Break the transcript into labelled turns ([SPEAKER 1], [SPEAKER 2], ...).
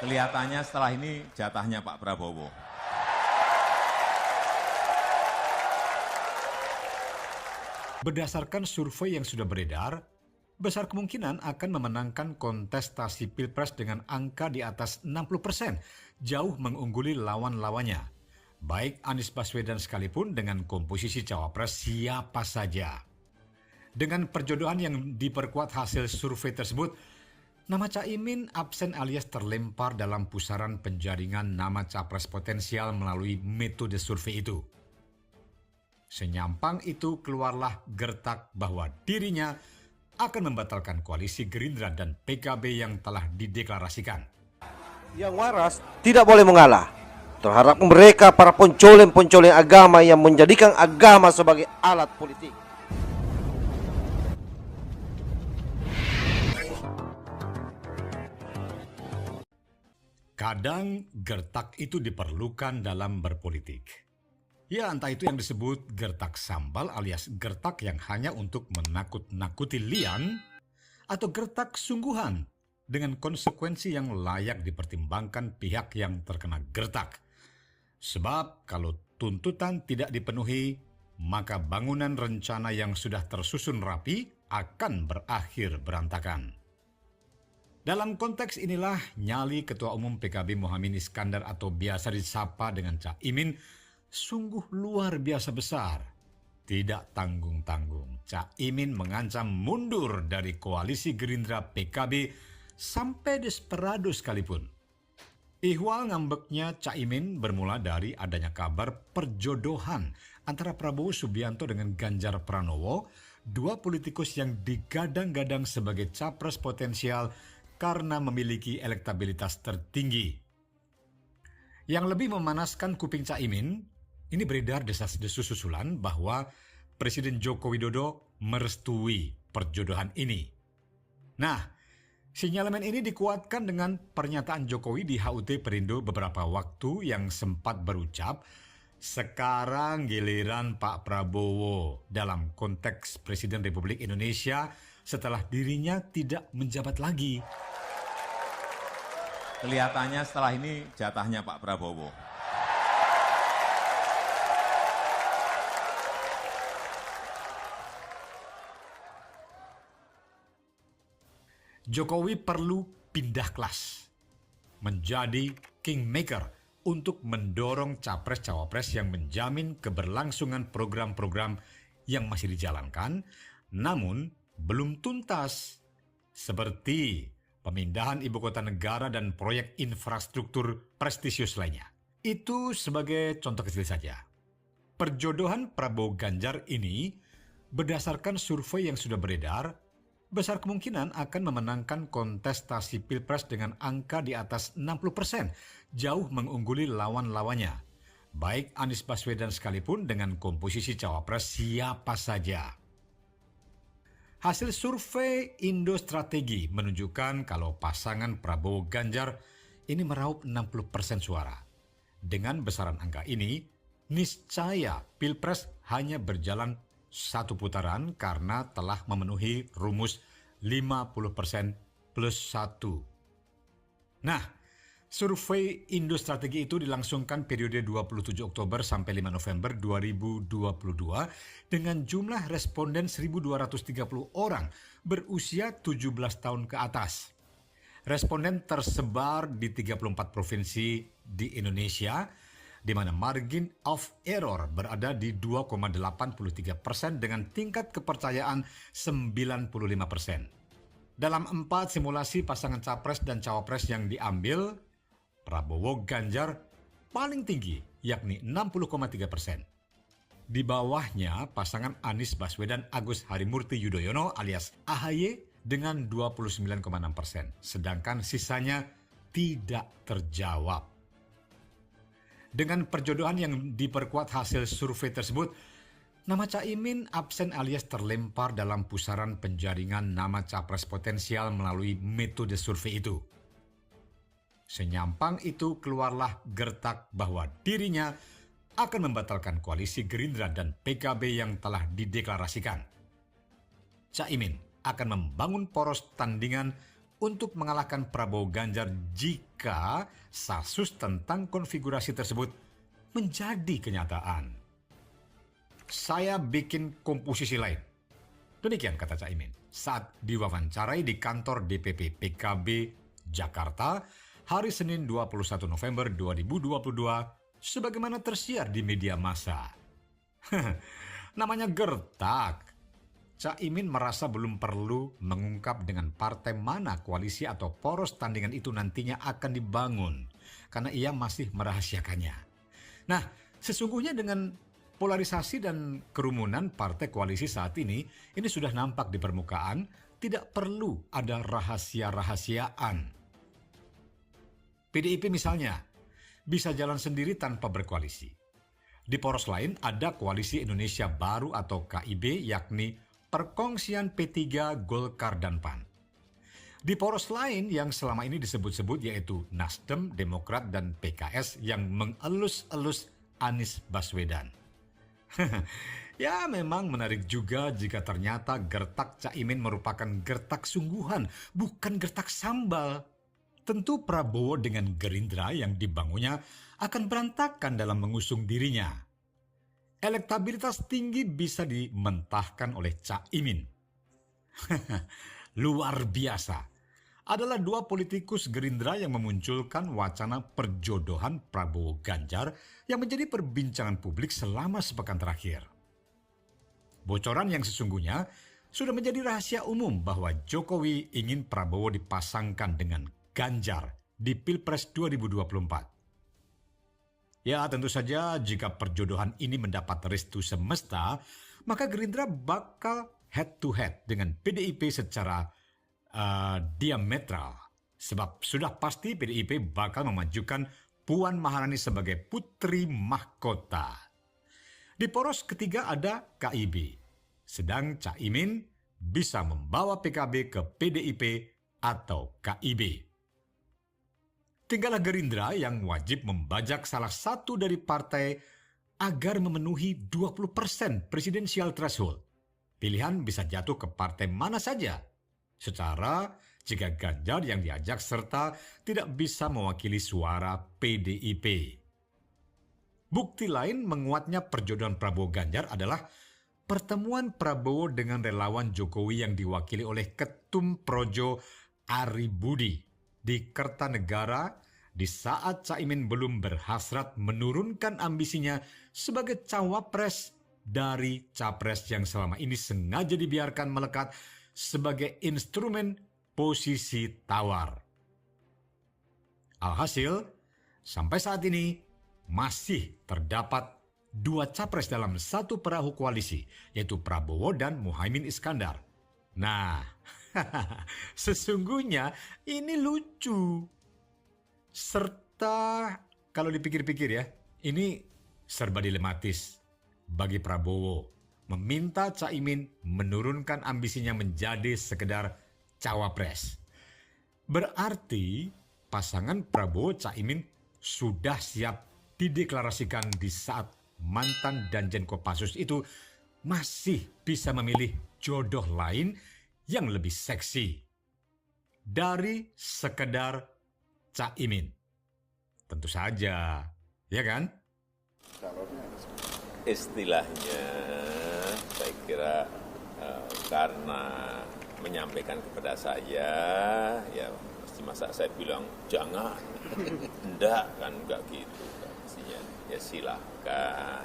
[SPEAKER 1] Kelihatannya setelah ini jatahnya Pak Prabowo.
[SPEAKER 2] Berdasarkan survei yang sudah beredar, besar kemungkinan akan memenangkan kontestasi Pilpres dengan angka di atas 60%, jauh mengungguli lawan-lawannya. Baik Anies Baswedan sekalipun dengan komposisi cawapres siapa saja. Dengan perjodohan yang diperkuat hasil survei tersebut, nama Caimin absen alias terlempar dalam pusaran penjaringan nama capres potensial melalui metode survei itu. Senyampang itu keluarlah gertak bahwa dirinya akan membatalkan koalisi Gerindra dan PKB yang telah dideklarasikan.
[SPEAKER 3] Yang waras tidak boleh mengalah terhadap mereka para pencoleng-pencoleng agama yang menjadikan agama sebagai alat politik.
[SPEAKER 2] Kadang gertak itu diperlukan dalam berpolitik. Ya, entah itu yang disebut gertak sambal alias gertak yang hanya untuk menakut-nakuti lian, atau gertak sungguhan dengan konsekuensi yang layak dipertimbangkan pihak yang terkena gertak. Sebab kalau tuntutan tidak dipenuhi, maka bangunan rencana yang sudah tersusun rapi akan berakhir berantakan. Dalam konteks inilah nyali Ketua Umum PKB Muhaimin Iskandar atau biasa disapa dengan Caimin sungguh luar biasa besar. Tidak tanggung-tanggung, Caimin mengancam mundur dari koalisi Gerindra PKB sampai desperado sekalipun. Ihwal ngambeknya Caimin bermula dari adanya kabar perjodohan antara Prabowo Subianto dengan Ganjar Pranowo, dua politikus yang digadang-gadang sebagai capres potensial karena memiliki elektabilitas tertinggi. Yang lebih memanaskan kuping Caimin, ini beredar desas-desus susulan bahwa Presiden Joko Widodo merestui perjodohan ini. Nah, sinyalemen ini dikuatkan dengan pernyataan Jokowi di HUT Perindo beberapa waktu yang sempat berucap, sekarang giliran Pak Prabowo dalam konteks Presiden Republik Indonesia setelah dirinya tidak menjabat lagi.
[SPEAKER 1] Kelihatannya setelah ini jatahnya Pak Prabowo.
[SPEAKER 2] Jokowi perlu pindah kelas, menjadi kingmaker untuk mendorong capres-cawapres yang menjamin keberlangsungan program-program yang masih dijalankan, namun belum tuntas, seperti pemindahan ibu kota negara dan proyek infrastruktur prestisius lainnya. Itu sebagai contoh kecil saja. Perjodohan Prabowo Ganjar ini berdasarkan survei yang sudah beredar, besar kemungkinan akan memenangkan kontestasi Pilpres dengan angka di atas 60%, jauh mengungguli lawan-lawannya. Baik Anies Baswedan sekalipun dengan komposisi cawapres siapa saja. Hasil survei Indo Strategi menunjukkan kalau pasangan Prabowo Ganjar ini meraup 60% suara. Dengan besaran angka ini, niscaya Pilpres hanya berjalan satu putaran karena telah memenuhi rumus 50% plus 1. Nah, survei Indo Strategi itu dilangsungkan periode 27 Oktober sampai 5 November 2022 dengan jumlah responden 1.230 orang berusia 17 tahun ke atas. Responden tersebar di 34 provinsi di Indonesia, di mana margin of error berada di 2,83% dengan tingkat kepercayaan 95%. Dalam 4 simulasi pasangan capres dan cawapres yang diambil, Prabowo Ganjar paling tinggi, yakni 60,3%. Di bawahnya pasangan Anies Baswedan Agus Harimurti Yudhoyono alias AHY dengan 29,6%, sedangkan sisanya tidak terjawab. Dengan perjodohan yang diperkuat hasil survei tersebut, nama Caimin absen alias terlempar dalam pusaran penjaringan nama capres potensial melalui metode survei itu. Senyampang itu keluarlah gertak bahwa dirinya akan membatalkan koalisi Gerindra dan PKB yang telah dideklarasikan. Caimin akan membangun poros tandingan untuk mengalahkan Prabowo Ganjar jika kasus tentang konfigurasi tersebut menjadi kenyataan. Saya bikin komposisi lain. Demikian kata Caimin saat diwawancarai di kantor DPP PKB Jakarta hari Senin 21 November 2022 sebagaimana tersiar di media massa. Namanya gertak. Caimin merasa belum perlu mengungkap dengan partai mana koalisi atau poros tandingan itu nantinya akan dibangun karena ia masih merahasiakannya. Nah, sesungguhnya dengan polarisasi dan kerumunan partai koalisi saat ini sudah nampak di permukaan, tidak perlu ada rahasia-rahasiaan. PDIP misalnya bisa jalan sendiri tanpa berkoalisi. Di poros lain ada Koalisi Indonesia Baru atau KIB, yakni perkongsian P3, Golkar, dan PAN. Di poros lain yang selama ini disebut-sebut yaitu Nasdem, Demokrat, dan PKS yang mengelus-elus Anies Baswedan. Ya memang menarik juga jika ternyata gertak Caimin merupakan gertak sungguhan, bukan gertak sambal. Tentu Prabowo dengan Gerindra yang dibangunnya akan berantakan dalam mengusung dirinya. Elektabilitas tinggi bisa dimentahkan oleh Caimin. Luar biasa. Adalah dua politikus Gerindra yang memunculkan wacana perjodohan Prabowo Ganjar yang menjadi perbincangan publik selama sepekan terakhir. Bocoran yang sesungguhnya sudah menjadi rahasia umum bahwa Jokowi ingin Prabowo dipasangkan dengan Ganjar di Pilpres 2024. Ya tentu saja jika perjodohan ini mendapat restu semesta, maka Gerindra bakal head to head dengan PDIP secara diametral. Sebab sudah pasti PDIP bakal memajukan Puan Maharani sebagai putri mahkota. Di poros ketiga ada KIB, sedang Caimin bisa membawa PKB ke PDIP atau KIB. Tinggallah Gerindra yang wajib membajak salah satu dari partai agar memenuhi 20% presidensial threshold. Pilihan bisa jatuh ke partai mana saja. Secara jika Ganjar yang diajak serta tidak bisa mewakili suara PDIP. Bukti lain menguatnya perjodohan Prabowo Ganjar adalah pertemuan Prabowo dengan relawan Jokowi yang diwakili oleh Ketum Projo Ari Budi di Kertanegara di saat Caimin belum berhasrat menurunkan ambisinya sebagai cawapres dari capres yang selama ini sengaja dibiarkan melekat sebagai instrumen posisi tawar. Alhasil, sampai saat ini masih terdapat dua capres dalam satu perahu koalisi, yaitu Prabowo dan Muhaimin Iskandar. Nah, sesungguhnya ini lucu. Serta kalau dipikir-pikir ya, ini serba dilematis bagi Prabowo meminta Caimin menurunkan ambisinya menjadi sekedar cawapres. Berarti pasangan Prabowo Caimin sudah siap dideklarasikan di saat mantan Danjen Kopassus itu masih bisa memilih jodoh lain yang lebih seksi dari sekedar Caimin. Tentu saja, ya kan?
[SPEAKER 1] Istilahnya saya kira karena menyampaikan kepada saya, ya masa saya bilang jangan, enggak kan, enggak gitu. Mestinya ya silahkan.